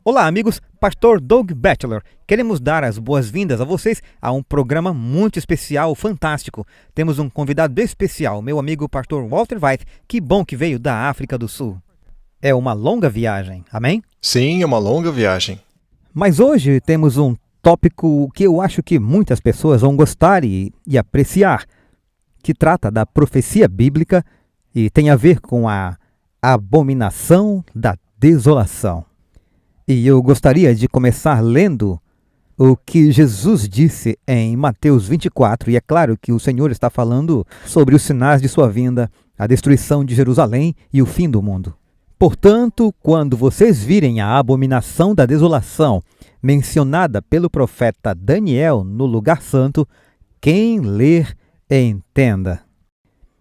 Olá, amigos. Pastor Doug Batchelor. Queremos dar as boas-vindas a vocês a um programa muito especial, fantástico. Temos um convidado especial, meu amigo Pastor Walter White. Que bom que veio da África do Sul. É uma longa viagem, amém? Sim, é uma longa viagem. Mas hoje temos um tópico que eu acho que muitas pessoas vão gostar e apreciar, que trata da profecia bíblica e tem a ver com a abominação da desolação. E eu gostaria de começar lendo o que Jesus disse em Mateus 24, e é claro que o Senhor está falando sobre os sinais de sua vinda, a destruição de Jerusalém e o fim do mundo. Portanto, quando vocês virem a abominação da desolação mencionada pelo profeta Daniel no lugar santo, quem ler, entenda.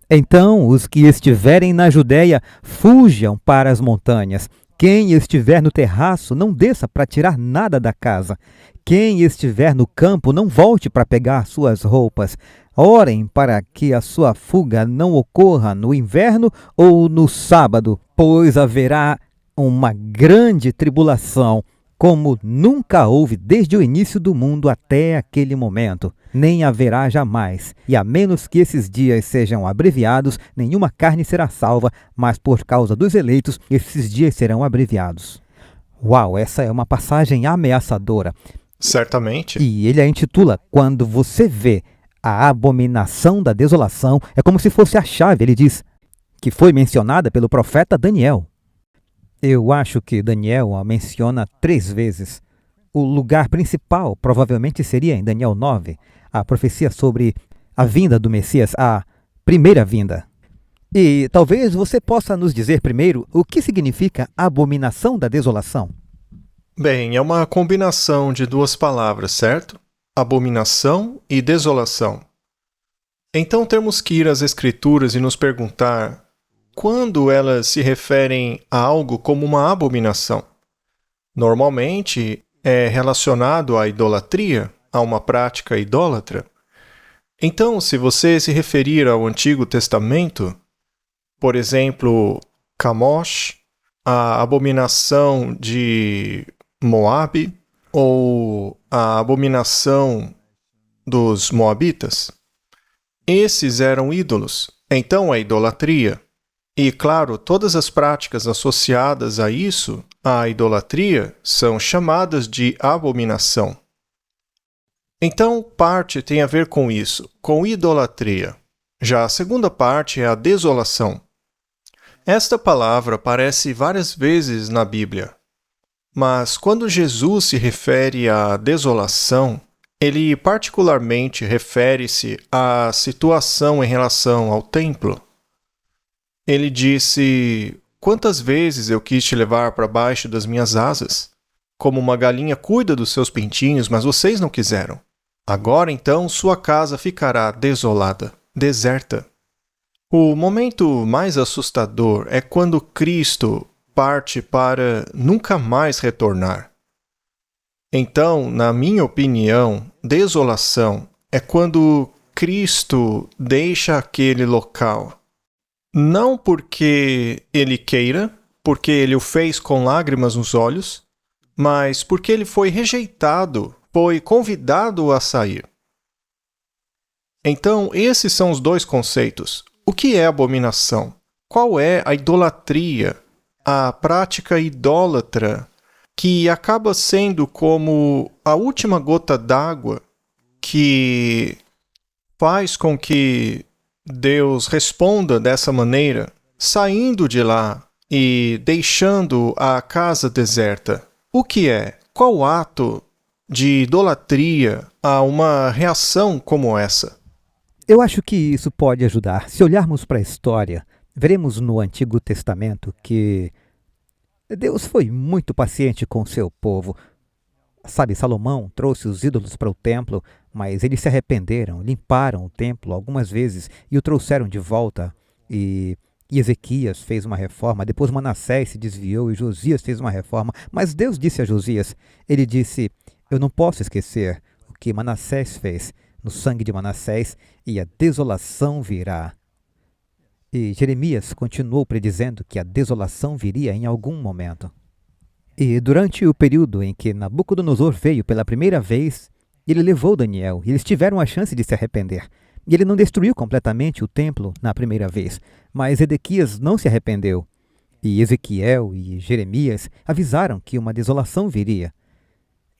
Então, os que estiverem na Judéia, fujam para as montanhas. Quem estiver no terraço, não desça para tirar nada da casa. Quem estiver no campo, não volte para pegar suas roupas. Orem para que a sua fuga não ocorra no inverno ou no sábado, pois haverá uma grande tribulação, como nunca houve desde o início do mundo até aquele momento, nem haverá jamais. E a menos que esses dias sejam abreviados, nenhuma carne será salva, mas por causa dos eleitos, esses dias serão abreviados. Uau, essa é uma passagem ameaçadora. Certamente. E ele a intitula Quando você vê a abominação da desolação, é como se fosse a chave, ele diz, que foi mencionada pelo profeta Daniel. Eu acho que Daniel a menciona 3 vezes. O lugar principal provavelmente seria em Daniel 9, a profecia sobre a vinda do Messias, a primeira vinda. E talvez você possa nos dizer primeiro o que significa abominação da desolação. Bem, é uma combinação de 2 palavras, certo? Abominação e desolação. Então temos que ir às Escrituras e nos perguntar quando elas se referem a algo como uma abominação. Normalmente é relacionado à idolatria, a uma prática idólatra. Então, se você se referir ao Antigo Testamento, por exemplo, Camosh, a abominação de Moabe, ou a abominação dos Moabitas, esses eram ídolos, então a idolatria. E, claro, todas as práticas associadas a isso, à idolatria, são chamadas de abominação. Então, parte tem a ver com isso, com idolatria. Já a segunda parte é a desolação. Esta palavra aparece várias vezes na Bíblia. Mas quando Jesus se refere à desolação, ele particularmente refere-se à situação em relação ao templo. Ele disse: "Quantas vezes eu quis te levar para baixo das minhas asas? Como uma galinha cuida dos seus pintinhos, mas vocês não quiseram. Agora então sua casa ficará desolada, deserta." O momento mais assustador é quando Cristo parte para nunca mais retornar. Então, na minha opinião, desolação é quando Cristo deixa aquele local. Não porque ele queira, porque ele o fez com lágrimas nos olhos, mas porque ele foi rejeitado, foi convidado a sair. Então, esses são os 2 conceitos. O que é abominação? Qual é a idolatria? A prática idólatra, que acaba sendo como a última gota d'água que faz com que Deus responda dessa maneira, saindo de lá e deixando a casa deserta. O que é? Qual ato de idolatria a uma reação como essa? Eu acho que isso pode ajudar. Se olharmos para a história, veremos no Antigo Testamento que Deus foi muito paciente com seu povo. Sabe, Salomão trouxe os ídolos para o templo, mas eles se arrependeram, limparam o templo algumas vezes e o trouxeram de volta. E Ezequias fez uma reforma, depois Manassés se desviou e Josias fez uma reforma. Mas Deus disse a Josias, ele disse: "Eu não posso esquecer o que Manassés fez no sangue de Manassés, e a desolação virá." E Jeremias continuou predizendo que a desolação viria em algum momento. E durante o período em que Nabucodonosor veio pela primeira vez, ele levou Daniel e eles tiveram a chance de se arrepender. E ele não destruiu completamente o templo na primeira vez, mas Edequias não se arrependeu. E Ezequiel e Jeremias avisaram que uma desolação viria.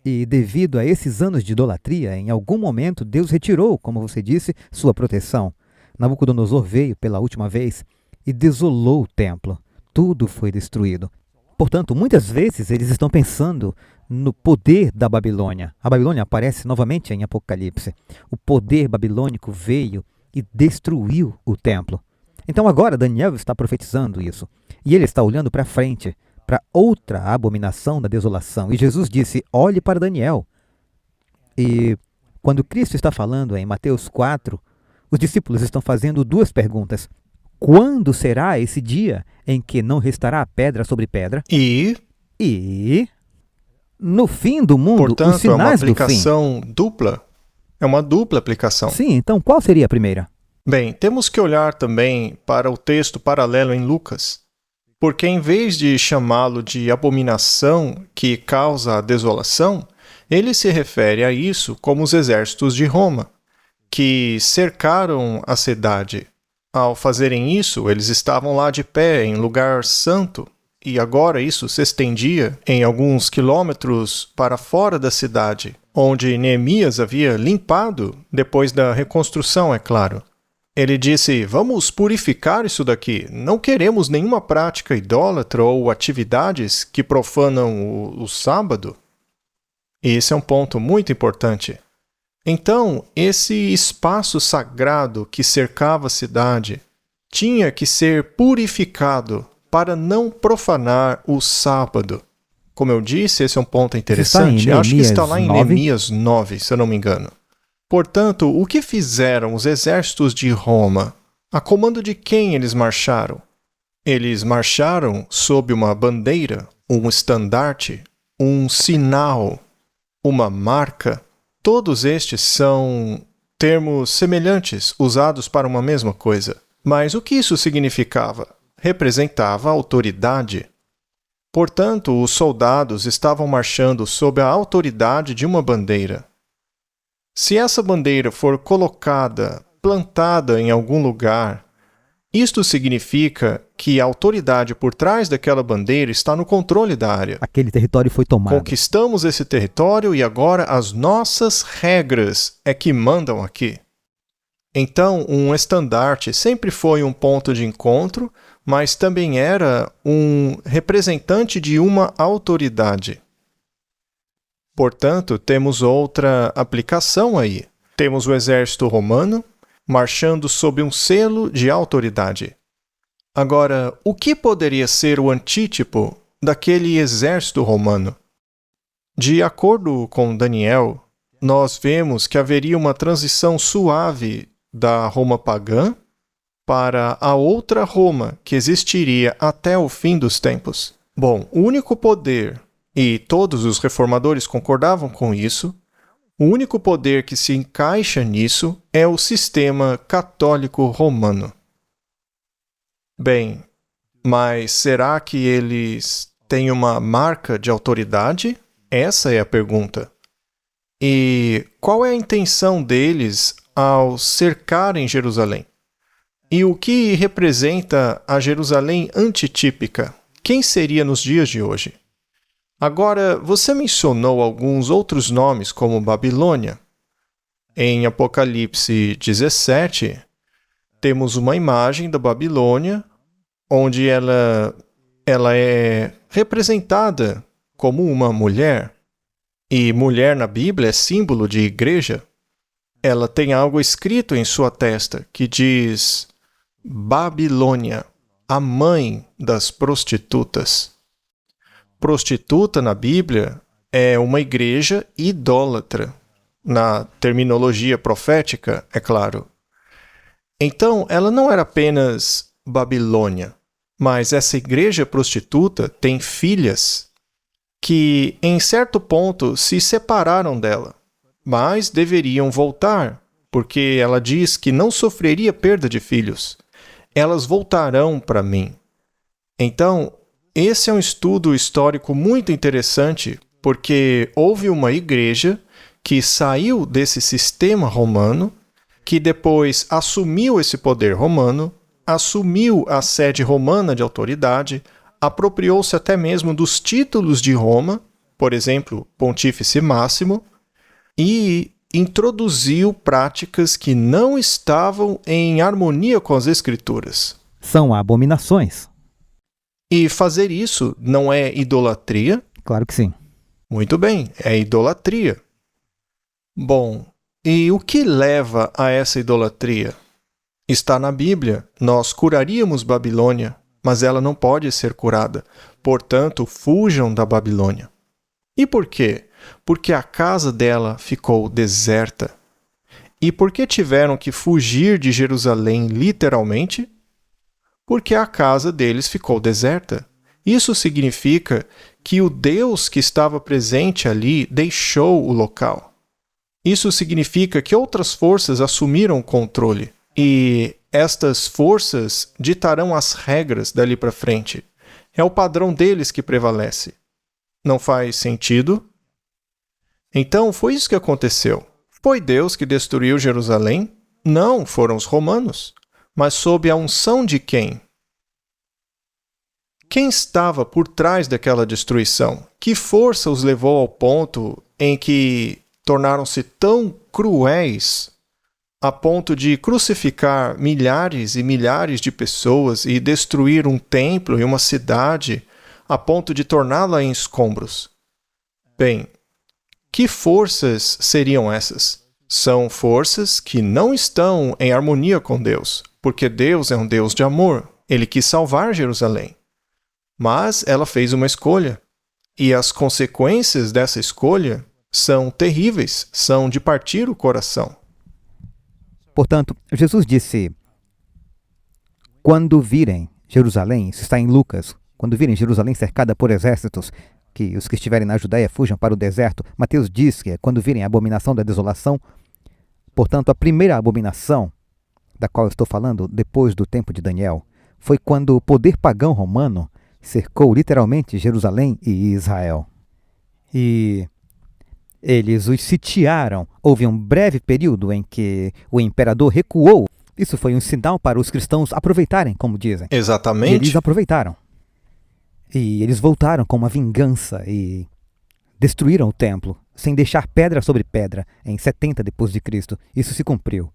E devido a esses anos de idolatria, em algum momento Deus retirou, como você disse, sua proteção. Nabucodonosor veio pela última vez e desolou o templo. Tudo foi destruído. Portanto, muitas vezes eles estão pensando no poder da Babilônia. A Babilônia aparece novamente em Apocalipse. O poder babilônico veio e destruiu o templo. Então agora Daniel está profetizando isso. E ele está olhando para frente, para outra abominação da desolação. E Jesus disse, olhe para Daniel. E quando Cristo está falando em Mateus 4, os discípulos estão fazendo duas perguntas. Quando será esse dia em que não restará pedra sobre pedra? E no fim do mundo, portanto, os sinais é uma aplicação dupla. É uma dupla aplicação. Sim, então qual seria a primeira? Bem, temos que olhar também para o texto paralelo em Lucas, porque em vez de chamá-lo de abominação que causa a desolação, ele se refere a isso como os exércitos de Roma, que cercaram a cidade. Ao fazerem isso, eles estavam lá de pé, em lugar santo, e agora isso se estendia em alguns quilômetros para fora da cidade, onde Neemias havia limpado, depois da reconstrução, é claro. Ele disse, vamos purificar isso daqui, não queremos nenhuma prática idólatra ou atividades que profanam o sábado. E esse é um ponto muito importante. Então, esse espaço sagrado que cercava a cidade tinha que ser purificado para não profanar o sábado. Como eu disse, esse é um ponto interessante. Acho que está lá em Neemias 9, se eu não me engano. Portanto, o que fizeram os exércitos de Roma? A comando de quem eles marcharam? Eles marcharam sob uma bandeira, um estandarte, um sinal, uma marca. Todos estes são termos semelhantes, usados para uma mesma coisa. Mas o que isso significava? Representava autoridade. Portanto, os soldados estavam marchando sob a autoridade de uma bandeira. Se essa bandeira for colocada, plantada em algum lugar, isto significa que a autoridade por trás daquela bandeira está no controle da área. Aquele território foi tomado. Conquistamos esse território e agora as nossas regras é que mandam aqui. Então, um estandarte sempre foi um ponto de encontro, mas também era um representante de uma autoridade. Portanto, temos outra aplicação aí. Temos o exército romano marchando sob um selo de autoridade. Agora, o que poderia ser o antítipo daquele exército romano? De acordo com Daniel, nós vemos que haveria uma transição suave da Roma pagã para a outra Roma que existiria até o fim dos tempos. Bom, o único poder, e todos os reformadores concordavam com isso, o único poder que se encaixa nisso é o sistema católico romano. Bem, mas será que eles têm uma marca de autoridade? Essa é a pergunta. E qual é a intenção deles ao cercarem Jerusalém? E o que representa a Jerusalém antitípica? Quem seria nos dias de hoje? Agora, você mencionou alguns outros nomes, como Babilônia. Em Apocalipse 17, temos uma imagem da Babilônia, onde ela é representada como uma mulher. E mulher na Bíblia é símbolo de igreja. Ela tem algo escrito em sua testa que diz Babilônia, a mãe das prostitutas. Prostituta na Bíblia é uma igreja idólatra, na terminologia profética, é claro. Então, ela não era apenas Babilônia, mas essa igreja prostituta tem filhas que, em certo ponto, se separaram dela, mas deveriam voltar, porque ela diz que não sofreria perda de filhos. Elas voltarão para mim. Então, esse é um estudo histórico muito interessante, porque houve uma igreja que saiu desse sistema romano, que depois assumiu esse poder romano, assumiu a sede romana de autoridade, apropriou-se até mesmo dos títulos de Roma, por exemplo, Pontífice Máximo, e introduziu práticas que não estavam em harmonia com as Escrituras. São abominações. E fazer isso não é idolatria? Claro que sim. Muito bem, é idolatria. Bom, e o que leva a essa idolatria? Está na Bíblia. Nós curaríamos Babilônia, mas ela não pode ser curada. Portanto, fujam da Babilônia. E por quê? Porque a casa dela ficou deserta. E por que tiveram que fugir de Jerusalém literalmente? Porque a casa deles ficou deserta. Isso significa que o Deus que estava presente ali deixou o local. Isso significa que outras forças assumiram o controle. E estas forças ditarão as regras dali para frente. É o padrão deles que prevalece. Não faz sentido? Então, foi isso que aconteceu. Foi Deus que destruiu Jerusalém? Não, foram os romanos. Mas sob a unção de quem? Quem estava por trás daquela destruição? Que força os levou ao ponto em que tornaram-se tão cruéis a ponto de crucificar milhares e milhares de pessoas e destruir um templo e uma cidade a ponto de torná-la em escombros? Bem, que forças seriam essas? São forças que não estão em harmonia com Deus, porque Deus é um Deus de amor. Ele quis salvar Jerusalém. Mas ela fez uma escolha. E as consequências dessa escolha são terríveis, são de partir o coração. Portanto, Jesus disse, quando virem Jerusalém, isso está em Lucas, quando virem Jerusalém cercada por exércitos, que os que estiverem na Judéia fujam para o deserto. Mateus diz que é quando virem a abominação da desolação. Portanto, a primeira abominação da qual eu estou falando, depois do tempo de Daniel, foi quando o poder pagão romano cercou literalmente Jerusalém e Israel. E eles os sitiaram. Houve um breve período em que o imperador recuou. Isso foi um sinal para os cristãos aproveitarem, como dizem. Exatamente. E eles aproveitaram. E eles voltaram com uma vingança e destruíram o templo, sem deixar pedra sobre pedra, em 70 depois de Cristo. Isso se cumpriu.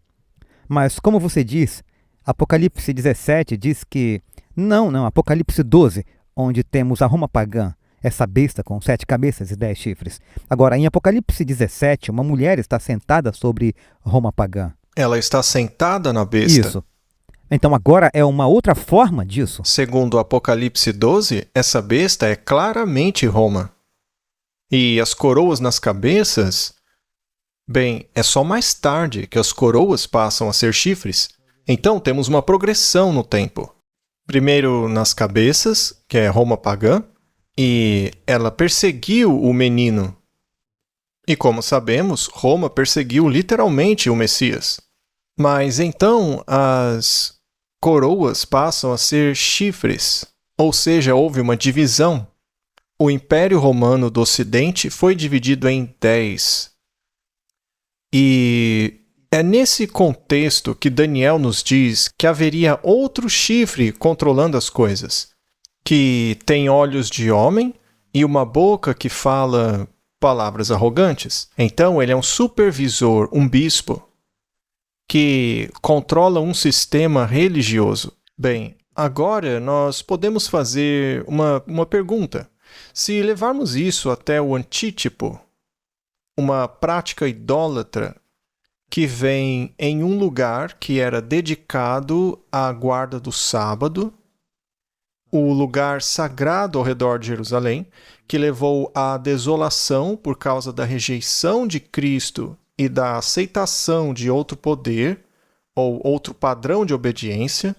Mas, como você diz, Apocalipse 17 diz que... Não, Apocalipse 12, onde temos a Roma pagã, essa besta com 7 cabeças e 10 chifres. Agora, em Apocalipse 17, uma mulher está sentada sobre Roma pagã. Ela está sentada na besta. Isso. Então agora é uma outra forma disso. Segundo Apocalipse 12, essa besta é claramente Roma. E as coroas nas cabeças... Bem, é só mais tarde que as coroas passam a ser chifres. Então temos uma progressão no tempo. Primeiro nas cabeças, que é Roma pagã, e ela perseguiu o menino. E como sabemos, Roma perseguiu literalmente o Messias. Mas então as coroas passam a ser chifres, ou seja, houve uma divisão. O Império Romano do Ocidente foi dividido em 10. E é nesse contexto que Daniel nos diz que haveria outro chifre controlando as coisas, que tem olhos de homem e uma boca que fala palavras arrogantes. Então ele é um supervisor, um bispo, que controla um sistema religioso. Bem, agora nós podemos fazer uma pergunta. Se levarmos isso até o antítipo, uma prática idólatra que vem em um lugar que era dedicado à guarda do sábado, o lugar sagrado ao redor de Jerusalém, que levou à desolação por causa da rejeição de Cristo e da aceitação de outro poder ou outro padrão de obediência.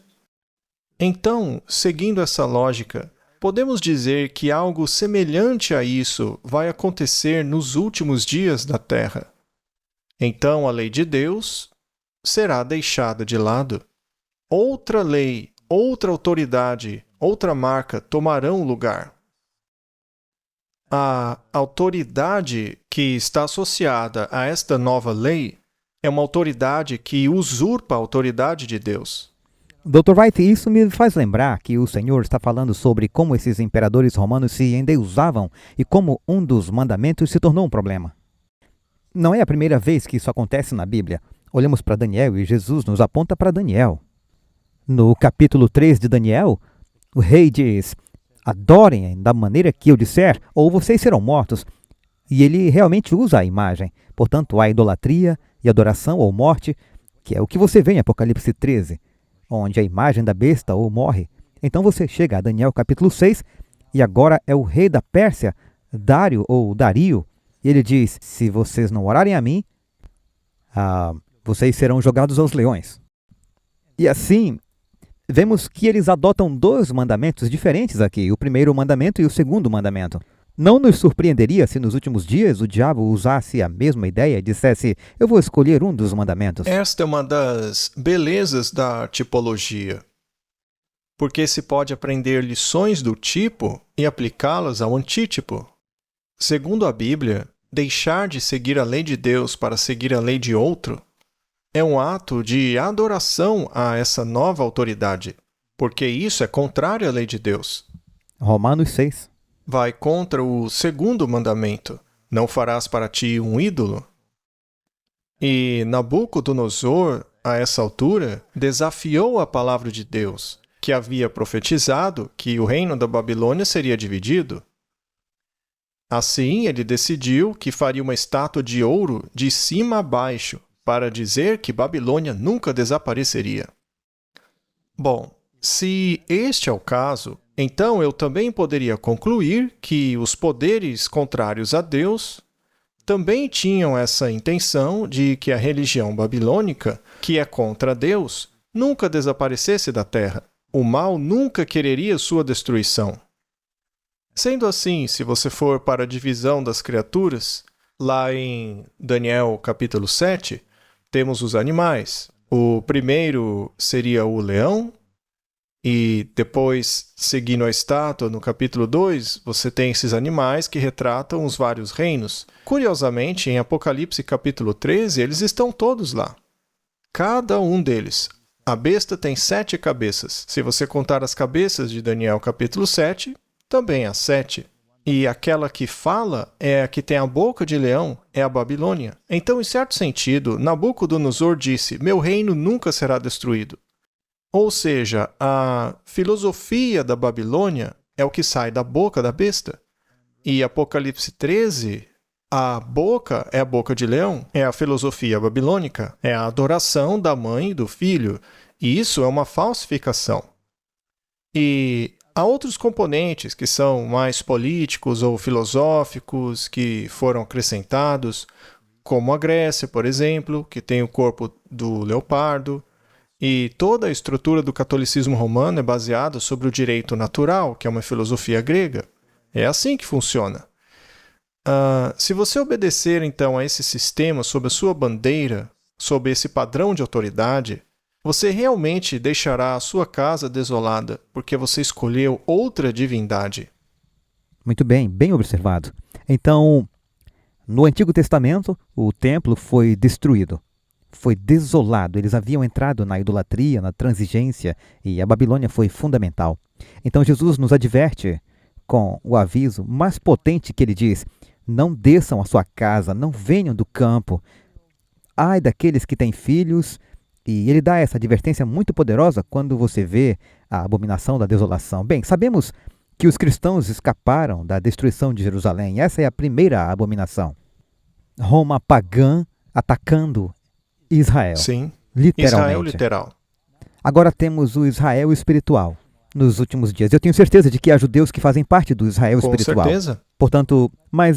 Então, seguindo essa lógica, podemos dizer que algo semelhante a isso vai acontecer nos últimos dias da Terra. Então a lei de Deus será deixada de lado. Outra lei, outra autoridade, outra marca tomarão o lugar. A autoridade que está associada a esta nova lei é uma autoridade que usurpa a autoridade de Deus. Dr. Wright, isso me faz lembrar que o Senhor está falando sobre como esses imperadores romanos se endeusavam e como um dos mandamentos se tornou um problema. Não é a primeira vez que isso acontece na Bíblia. Olhamos para Daniel e Jesus nos aponta para Daniel. No capítulo 3 de Daniel, o rei diz: adorem da maneira que eu disser, ou vocês serão mortos. E ele realmente usa a imagem. Portanto, há idolatria e adoração ou morte, que é o que você vê em Apocalipse 13, onde a imagem da besta ou morre. Então você chega a Daniel capítulo 6, e agora é o rei da Pérsia, Dário ou Dario, e ele diz: se vocês não orarem a mim, vocês serão jogados aos leões. E assim, vemos que eles adotam dois mandamentos diferentes aqui, o primeiro mandamento e o segundo mandamento. Não nos surpreenderia se nos últimos dias o diabo usasse a mesma ideia e dissesse: eu vou escolher um dos mandamentos. Esta é uma das belezas da tipologia, porque se pode aprender lições do tipo e aplicá-las ao antítipo. Segundo a Bíblia, deixar de seguir a lei de Deus para seguir a lei de outro é um ato de adoração a essa nova autoridade, porque isso é contrário à lei de Deus. Romanos 6. Vai contra o segundo mandamento: não farás para ti um ídolo. E Nabucodonosor, a essa altura, desafiou a palavra de Deus, que havia profetizado que o reino da Babilônia seria dividido. Assim, ele decidiu que faria uma estátua de ouro de cima a baixo, para dizer que Babilônia nunca desapareceria. Bom, se este é o caso, então eu também poderia concluir que os poderes contrários a Deus também tinham essa intenção de que a religião babilônica, que é contra Deus, nunca desaparecesse da terra. O mal nunca quereria sua destruição. Sendo assim, se você for para a divisão das criaturas, lá em Daniel capítulo 7, temos os animais. O primeiro seria o leão, e depois, seguindo a estátua, no capítulo 2, você tem esses animais que retratam os vários reinos. Curiosamente, em Apocalipse capítulo 13, eles estão todos lá. Cada um deles. A besta tem 7 cabeças. Se você contar as cabeças de Daniel capítulo 7, também há 7. E aquela que fala é a que tem a boca de leão, é a Babilônia. Então, em certo sentido, Nabucodonosor disse: meu reino nunca será destruído. Ou seja, a filosofia da Babilônia é o que sai da boca da besta. E Apocalipse 13, a boca é a boca de leão, é a filosofia babilônica, é a adoração da mãe e do filho. E isso é uma falsificação. E há outros componentes que são mais políticos ou filosóficos que foram acrescentados, como a Grécia, por exemplo, que tem o corpo do leopardo. E toda a estrutura do catolicismo romano é baseada sobre o direito natural, que é uma filosofia grega. É assim que funciona. Se você obedecer, então, a esse sistema sob a sua bandeira, sob esse padrão de autoridade, você realmente deixará a sua casa desolada, porque você escolheu outra divindade. Muito bem, bem observado. Então, no Antigo Testamento, o templo foi destruído. Foi desolado, eles haviam entrado na idolatria, na transigência, e a Babilônia foi fundamental. Então Jesus nos adverte com o aviso mais potente que ele diz: não desçam a sua casa, não venham do campo. Ai daqueles que têm filhos. E ele dá essa advertência muito poderosa quando você vê a abominação da desolação. Bem, sabemos que os cristãos escaparam da destruição de Jerusalém. Essa é a primeira abominação. Roma pagã atacando Israel. Sim, literalmente. Israel literal. Agora temos o Israel espiritual nos últimos dias. Eu tenho certeza de que há judeus que fazem parte do Israel espiritual. Com certeza. Portanto, mas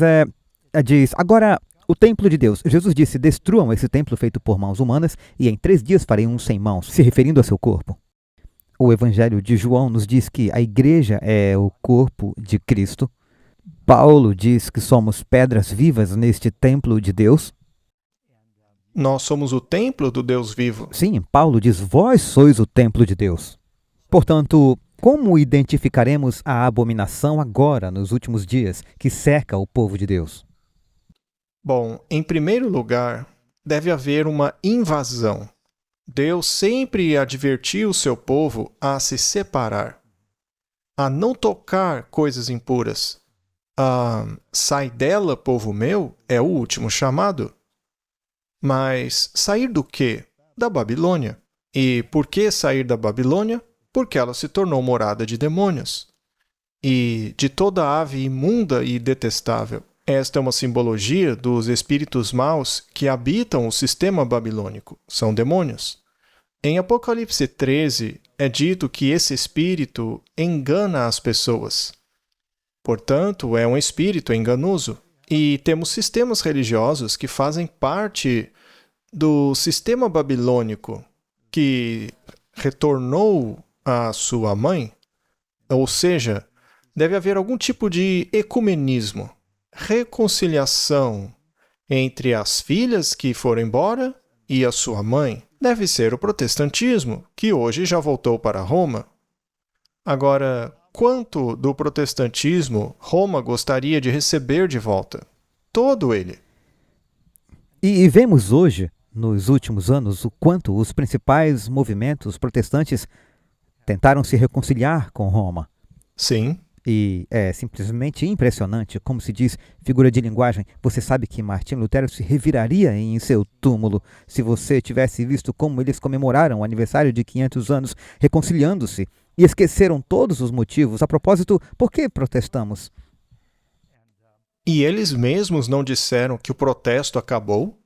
diz, agora o templo de Deus. Jesus disse: destruam esse templo feito por mãos humanas e em 3 dias farei um sem mãos, se referindo a seu corpo. O Evangelho de João nos diz que a igreja é o corpo de Cristo. Paulo diz que somos pedras vivas neste templo de Deus. Nós somos o templo do Deus vivo. Sim, Paulo diz: vós sois o templo de Deus. Portanto, como identificaremos a abominação agora, nos últimos dias, que cerca o povo de Deus? Bom, em primeiro lugar, deve haver uma invasão. Deus sempre advertiu o seu povo a se separar, a não tocar coisas impuras. Sai dela, povo meu, é o último chamado. Mas sair do quê? Da Babilônia. E por que sair da Babilônia? Porque ela se tornou morada de demônios. E de toda ave imunda e detestável. Esta é uma simbologia dos espíritos maus que habitam o sistema babilônico. São demônios. Em Apocalipse 13, é dito que esse espírito engana as pessoas. Portanto, é um espírito enganoso. E temos sistemas religiosos que fazem parte do sistema babilônico, que retornou à sua mãe. Ou seja, deve haver algum tipo de ecumenismo, reconciliação entre as filhas que foram embora e a sua mãe. Deve ser o protestantismo, que hoje já voltou para Roma. Agora, quanto do protestantismo Roma gostaria de receber de volta? Todo ele. E vemos hoje, nos últimos anos, o quanto os principais movimentos protestantes tentaram se reconciliar com Roma. Sim. E é simplesmente impressionante, como se diz, figura de linguagem. Você sabe que Martinho Lutero se reviraria em seu túmulo se você tivesse visto como eles comemoraram o aniversário de 500 anos reconciliando-se e esqueceram todos os motivos. A propósito, por que protestamos? E eles mesmos não disseram que o protesto acabou?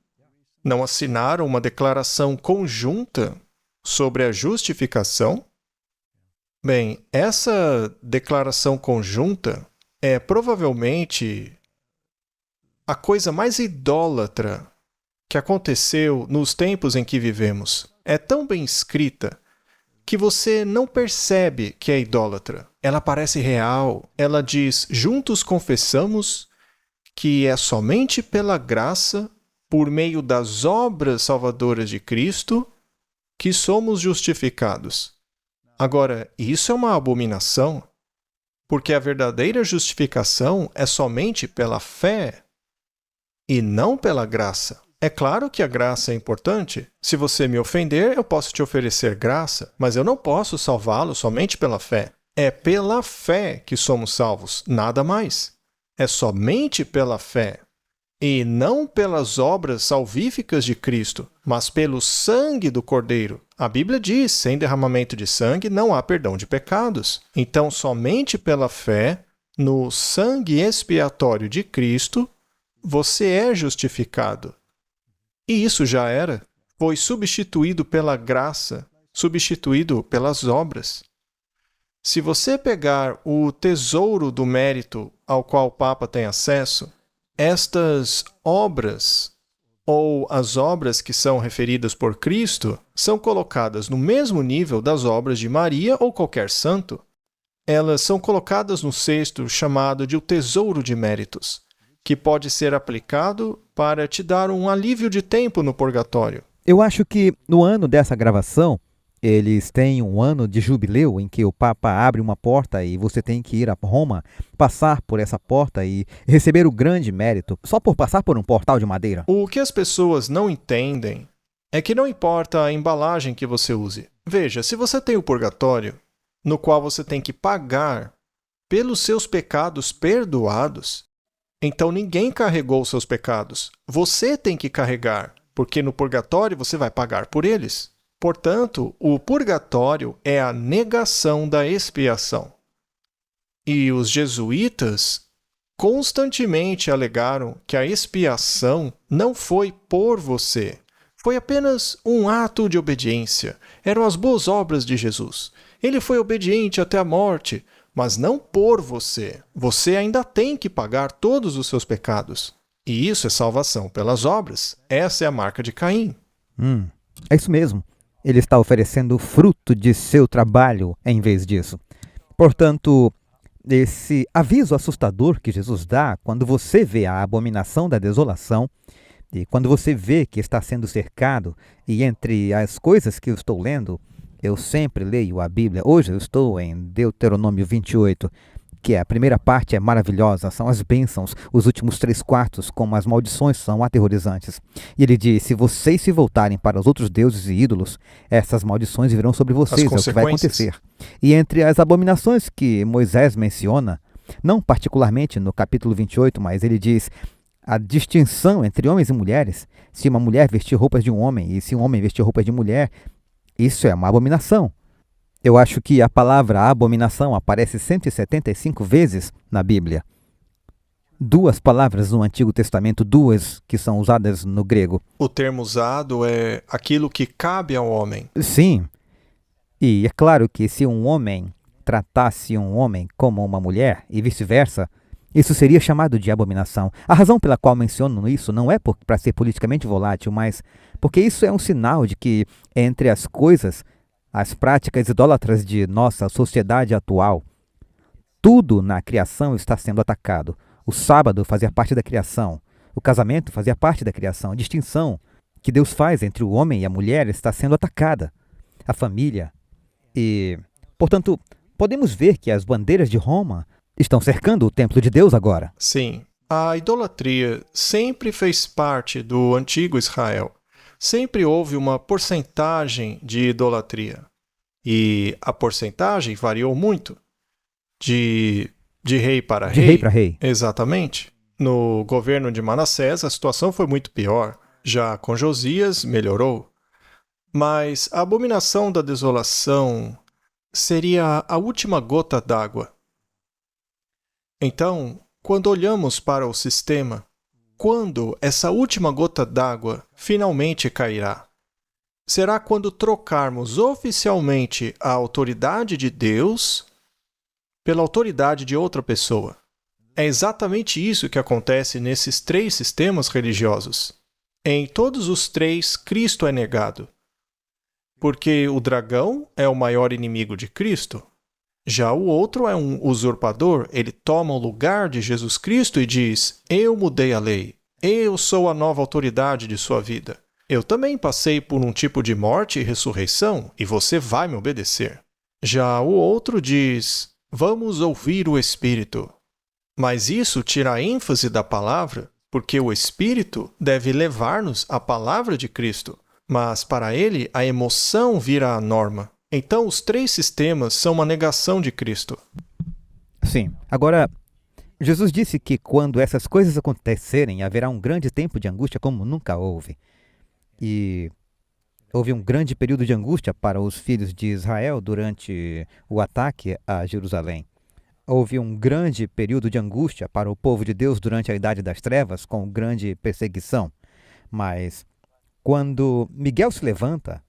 Não assinaram uma declaração conjunta sobre a justificação? Bem, essa declaração conjunta é provavelmente a coisa mais idólatra que aconteceu nos tempos em que vivemos. É tão bem escrita que você não percebe que é idólatra. Ela parece real. Ela diz: juntos confessamos que é somente pela graça, por meio das obras salvadoras de Cristo, que somos justificados. Agora, isso é uma abominação, porque a verdadeira justificação é somente pela fé e não pela graça. É claro que a graça é importante. Se você me ofender, eu posso te oferecer graça, mas eu não posso salvá-lo somente pela fé. É pela fé que somos salvos, nada mais. É somente pela fé. E não pelas obras salvíficas de Cristo, mas pelo sangue do Cordeiro. A Bíblia diz: sem derramamento de sangue não há perdão de pecados. Então, somente pela fé, no sangue expiatório de Cristo, você é justificado. E isso já era. Foi substituído pela graça, substituído pelas obras. Se você pegar o tesouro do mérito ao qual o Papa tem acesso, estas obras, ou as obras que são referidas por Cristo, são colocadas no mesmo nível das obras de Maria ou qualquer santo. Elas são colocadas no cesto chamado de o tesouro de méritos, que pode ser aplicado para te dar um alívio de tempo no purgatório. Eu acho que no ano dessa gravação, eles têm um ano de jubileu em que o Papa abre uma porta e você tem que ir a Roma, passar por essa porta e receber o grande mérito só por passar por um portal de madeira. O que as pessoas não entendem é que não importa a embalagem que você use. Veja, se você tem o purgatório, no qual você tem que pagar pelos seus pecados perdoados, então ninguém carregou os seus pecados. Você tem que carregar, porque no purgatório você vai pagar por eles. Portanto, o purgatório é a negação da expiação. E os jesuítas constantemente alegaram que a expiação não foi por você. Foi apenas um ato de obediência. Eram as boas obras de Jesus. Ele foi obediente até a morte, mas não por você. Você ainda tem que pagar todos os seus pecados. E isso é salvação pelas obras. Essa é a marca de Caim. É isso mesmo. Ele está oferecendo o fruto de seu trabalho em vez disso. Portanto, esse aviso assustador que Jesus dá quando você vê a abominação da desolação e quando você vê que está sendo cercado, e entre as coisas que eu estou lendo, Eu sempre leio a Bíblia. Hoje eu estou em Deuteronômio 28, que a primeira parte é maravilhosa, são as bênçãos, os últimos 3/4, como as maldições, são aterrorizantes. E ele diz, se vocês se voltarem para os outros deuses e ídolos, essas maldições virão sobre vocês, é o que vai acontecer. E entre as abominações que Moisés menciona, não particularmente no capítulo 28, mas ele diz a distinção entre homens e mulheres, se uma mulher vestir roupas de um homem e se um homem vestir roupas de mulher, isso é uma abominação. Eu acho que a palavra abominação aparece 175 vezes na Bíblia. 2 palavras no Antigo Testamento, 2 que são usadas no grego. O termo usado é aquilo que cabe ao homem. Sim. E é claro que se um homem tratasse um homem como uma mulher e vice-versa, isso seria chamado de abominação. A razão pela qual menciono isso não é para ser politicamente volátil, mas porque isso é um sinal de que entre as coisas, as práticas idólatras de nossa sociedade atual, tudo na criação está sendo atacado. O sábado fazia parte da criação. O casamento fazia parte da criação. A distinção que Deus faz entre o homem e a mulher está sendo atacada. A família. E, portanto, podemos ver que as bandeiras de Roma estão cercando o templo de Deus agora. Sim, a idolatria sempre fez parte do antigo Israel. Sempre houve uma porcentagem de idolatria. E a porcentagem variou muito. De rei para rei. De rei para rei. Exatamente. No governo de Manassés, a situação foi muito pior. Já com Josias, melhorou. Mas a abominação da desolação seria a última gota d'água. Então, quando olhamos para o sistema, quando essa última gota d'água finalmente cairá? Será quando trocarmos oficialmente a autoridade de Deus pela autoridade de outra pessoa. É exatamente isso que acontece nesses 3 sistemas religiosos. Em todos os 3, Cristo é negado. Porque o dragão é o maior inimigo de Cristo. Já o outro é um usurpador, ele toma o lugar de Jesus Cristo e diz, eu mudei a lei, eu sou a nova autoridade de sua vida. Eu também passei por um tipo de morte e ressurreição, e você vai me obedecer. Já o outro diz, vamos ouvir o Espírito. Mas isso tira a ênfase da palavra, porque o Espírito deve levar-nos à palavra de Cristo, mas para ele a emoção vira a norma. Então, os 3 sistemas são uma negação de Cristo. Sim. Agora, Jesus disse que quando essas coisas acontecerem, haverá um grande tempo de angústia como nunca houve. E houve um grande período de angústia para os filhos de Israel durante o ataque a Jerusalém. Houve um grande período de angústia para o povo de Deus durante a Idade das Trevas, com grande perseguição. Mas, quando Miguel se levanta,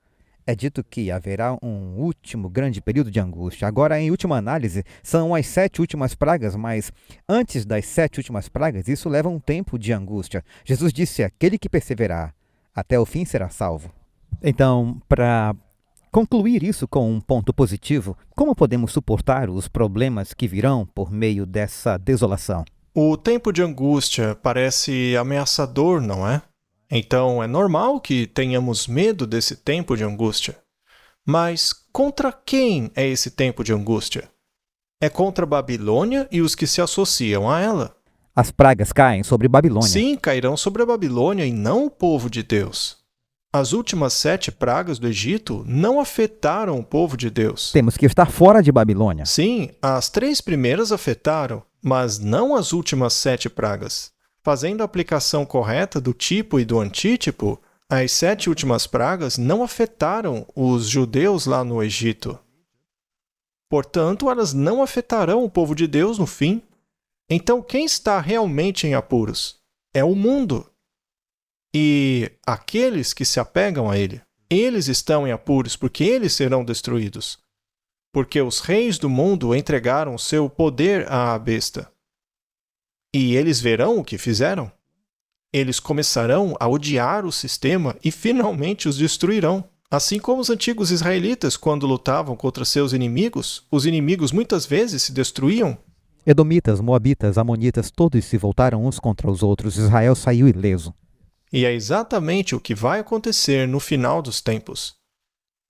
é dito que haverá um último grande período de angústia. Agora, em última análise, são as 7 últimas pragas, mas antes das 7 últimas pragas, isso leva um tempo de angústia. Jesus disse, aquele que perseverar até o fim será salvo. Então, para concluir isso com um ponto positivo, como podemos suportar os problemas que virão por meio dessa desolação? O tempo de angústia parece ameaçador, não é? Então, é normal que tenhamos medo desse tempo de angústia. Mas contra quem é esse tempo de angústia? É contra Babilônia e os que se associam a ela. As pragas caem sobre Babilônia. Sim, cairão sobre a Babilônia e não o povo de Deus. As últimas 7 pragas do Egito não afetaram o povo de Deus. Temos que estar fora de Babilônia. Sim, as 3 primeiras afetaram, mas não as últimas 7 pragas. Fazendo a aplicação correta do tipo e do antítipo, as 7 últimas pragas não afetaram os judeus lá no Egito. Portanto, elas não afetarão o povo de Deus no fim. Então, quem está realmente em apuros? É o mundo. E aqueles que se apegam a ele, eles estão em apuros porque eles serão destruídos. Porque os reis do mundo entregaram seu poder à besta. E eles verão o que fizeram. Eles começarão a odiar o sistema e finalmente os destruirão. Assim como os antigos israelitas, quando lutavam contra seus inimigos, os inimigos muitas vezes se destruíam. Edomitas, moabitas, amonitas, todos se voltaram uns contra os outros. Israel saiu ileso. E é exatamente o que vai acontecer no final dos tempos.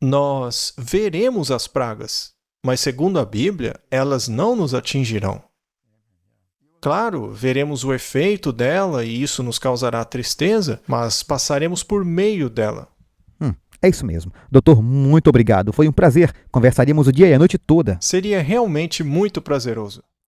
Nós veremos as pragas, mas segundo a Bíblia, elas não nos atingirão. Claro, veremos o efeito dela e isso nos causará tristeza, mas passaremos por meio dela. É isso mesmo. Doutor, muito obrigado. Foi um prazer. Conversaríamos o dia e a noite toda. Seria realmente muito prazeroso.